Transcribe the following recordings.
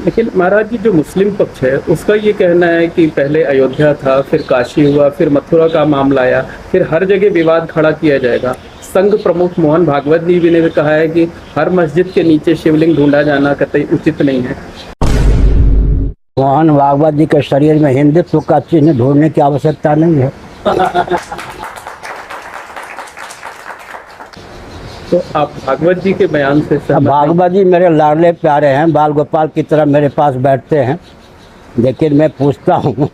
लेकिन महाराज जी, जो मुस्लिम पक्ष है उसका ये कहना है कि पहले अयोध्या था, फिर काशी हुआ, फिर मथुरा का मामला आया, फिर हर जगह विवाद खड़ा किया जाएगा। संघ प्रमुख मोहन भागवत जी भी ने कहा है कि हर मस्जिद के नीचे शिवलिंग ढूंढा जाना कतई उचित नहीं है। मोहन भागवत जी के शरीर में हिंदुत्व का चिन्ह ढूंढने की आवश्यकता नहीं है। तो आप भागवत जी के बयान से सहमत हैं? भागवत जी मेरे लाडले प्यारे हैं, बाल गोपाल की तरह मेरे पास बैठते हैं। लेकिन मैं पूछता हूँ,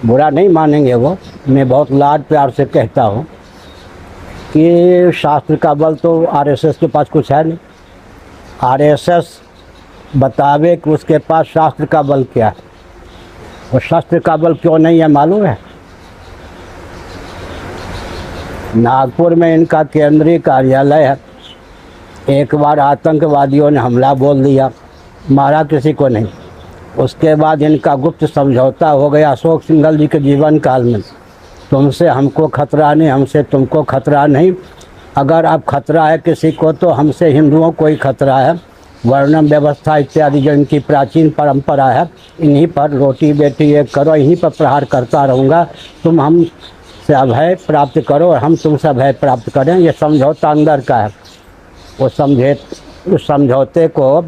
बुरा नहीं मानेंगे वो, मैं बहुत लाड प्यार से कहता हूँ कि शास्त्र का बल तो आरएसएस के पास कुछ है नहीं। आरएसएस बतावे कि उसके पास शास्त्र का बल क्या है, और शास्त्र का बल क्यों नहीं है मालूम है? नागपुर में इनका केंद्रीय कार्यालय है। एक बार आतंकवादियों ने हमला बोल दिया, मारा किसी को नहीं। उसके बाद इनका गुप्त समझौता हो गया अशोक सिंघल जी के जीवन काल में, तुमसे हमको खतरा नहीं, हमसे तुमको खतरा नहीं। अगर अब खतरा है किसी को तो हमसे हिंदुओं को ही खतरा है। वर्णम व्यवस्था इत्यादि जो इनकी प्राचीन परंपरा है, इन्हीं पर रोटी बेटी एक करो, इन्हीं पर प्रहार करता रहूँगा। तुम हम से अभय प्राप्त करो और हम तुमसे अभय प्राप्त करें, ये समझौता अंदर का है। उस समझौते को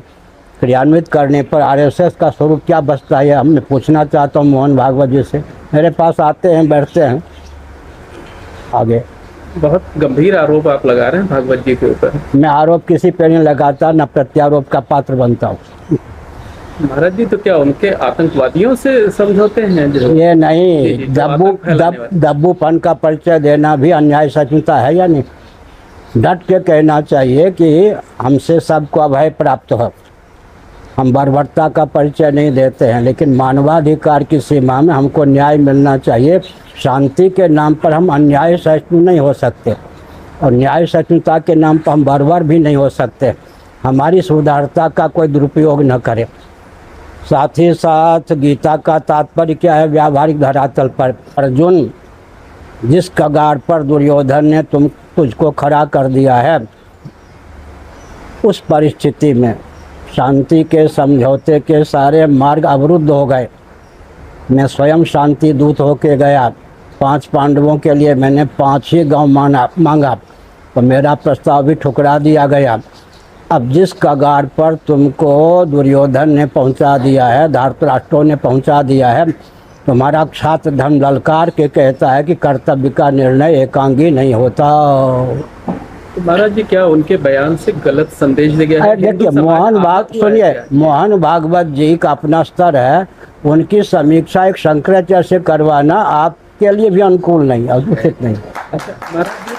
क्रियान्वित करने पर आरएसएस का स्वरूप क्या बचता है, हम पूछना चाहता हूँ मोहन भागवत जी से। मेरे पास आते हैं, बैठते हैं। आगे बहुत गंभीर आरोप आप लगा रहे हैं भागवत जी के ऊपर। मैं आरोप किसी पे नहीं लगाता, न प्रत्यारोप का पात्र बनता हूँ। महाराज जी, तो क्या उनके आतंकवादियों से समझौते हैं? जो ये नहीं, दब्बूपन का परिचय देना भी अन्याय सचमुचा है या नहीं? डट के कहना चाहिए कि हमसे सबको अभय प्राप्त हो। हम बर्बरता का परिचय नहीं देते हैं, लेकिन मानवाधिकार की सीमा में हमको न्याय मिलना चाहिए। शांति के नाम पर हम अन्याय सहिष्णु नहीं हो सकते, और न्याय सहिष्णुता के नाम पर हम बर्बर भी नहीं हो सकते। हमारी सुधारता का कोई दुरुपयोग न करे। साथ ही साथ गीता का तात्पर्य क्या है व्यावहारिक धरातल पर? अर्जुन, जिस कगार पर दुर्योधन ने तुझको खड़ा कर दिया है, उस परिस्थिति में शांति के समझौते के सारे मार्ग अवरुद्ध हो गए। मैं स्वयं शांति दूत होके गया। 5 पांडवों के लिए मैंने 5 ही गांव मांगा, तो मेरा प्रस्ताव भी ठुकरा दिया गया। अब जिस कगार पर तुमको दुर्योधन ने पहुंचा दिया है, धृतराष्ट्र ने पहुंचा दिया है, तुम्हारा छात्र धन ललकार के कहता है कि कर्तव्य का निर्णय एकांगी नहीं होता। तो महाराज जी, क्या उनके बयान से गलत संदेश दे गया है? देखिए मोहन भागवत जी का अपना स्तर है, उनकी समीक्षा एक शंकराचार्य से करवाना आपके लिए भी अनुकूल नहीं और उचित नहीं। अच्छा महाराज जी,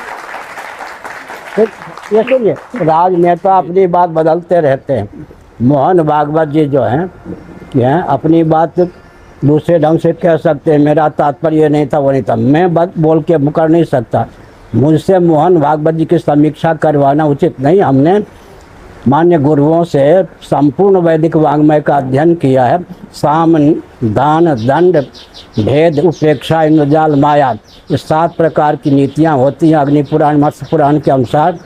ये सुनिए, राजनेता अपनी बात बदलते रहते हैं। मोहन भागवत जी जो हैं अपनी बात दूसरे ढंग से कह सकते हैं। मेरा तात्पर्य ये नहीं था, वो नहीं था, मैं बात बोल के मुकर नहीं सकता। मुझसे मोहन भागवत जी की समीक्षा करवाना उचित नहीं। हमने मान्य गुरुओं से संपूर्ण वैदिक वाङ्मय का अध्ययन किया है। साम, दान, दंड, भेद, उपेक्षा, इंद्रजाल, माया, ये 7 प्रकार की नीतियाँ होती हैं। अग्नि पुराण, मत्स्य पुराण के अनुसार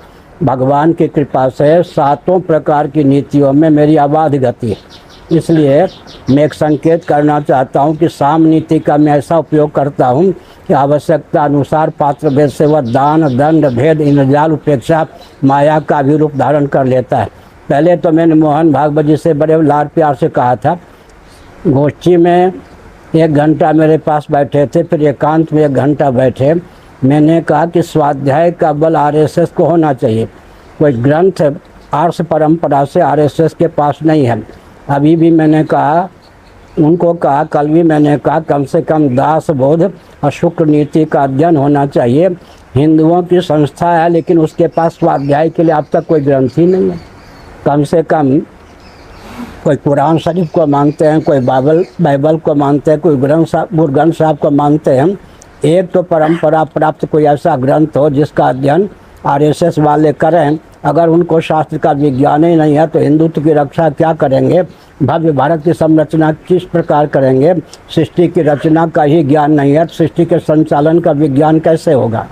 भगवान की कृपा से 7 प्रकार की नीतियों में मेरी अबाध गति है। इसलिए मैं एक संकेत करना चाहता हूँ कि साम नीति का मैं ऐसा उपयोग करता हूँ कि आवश्यकता अनुसार पात्र भेद से वह दान, दंड, भेद, इंद्रजाल, उपेक्षा, माया का भी रूप धारण कर लेता है। पहले तो मैंने मोहन भागवत जी से बड़े लाड प्यार से कहा था। गोष्ठी में 1 घंटा मेरे पास बैठे थे, फिर एकांत में 1 घंटा बैठे। मैंने कहा कि स्वाध्याय का बल आरएसएस को होना चाहिए। कोई ग्रंथ आर्ष परंपरा से आरएसएस के पास नहीं है। अभी भी मैंने कहा, उनको कहा, कल भी मैंने कहा, कम से कम दास बोध और शुक्र नीति का अध्ययन होना चाहिए। हिंदुओं की संस्था है, लेकिन उसके पास स्वाध्याय के लिए अब तक कोई ग्रंथ ही नहीं है। कम से कम कोई कुरान शरीफ को मानते हैं, कोई बाइबल को मानते हैं, कोई गुरु ग्रंथ साहब को मानते हैं। एक तो परंपरा प्राप्त कोई ऐसा ग्रंथ हो जिसका अध्ययन आरएसएस वाले करें। अगर उनको शास्त्र का विज्ञान ही नहीं है तो हिंदुत्व की रक्षा क्या करेंगे? भव्य भारत की संरचना किस प्रकार करेंगे? सृष्टि की रचना का ही ज्ञान नहीं है, सृष्टि के संचालन का विज्ञान कैसे होगा?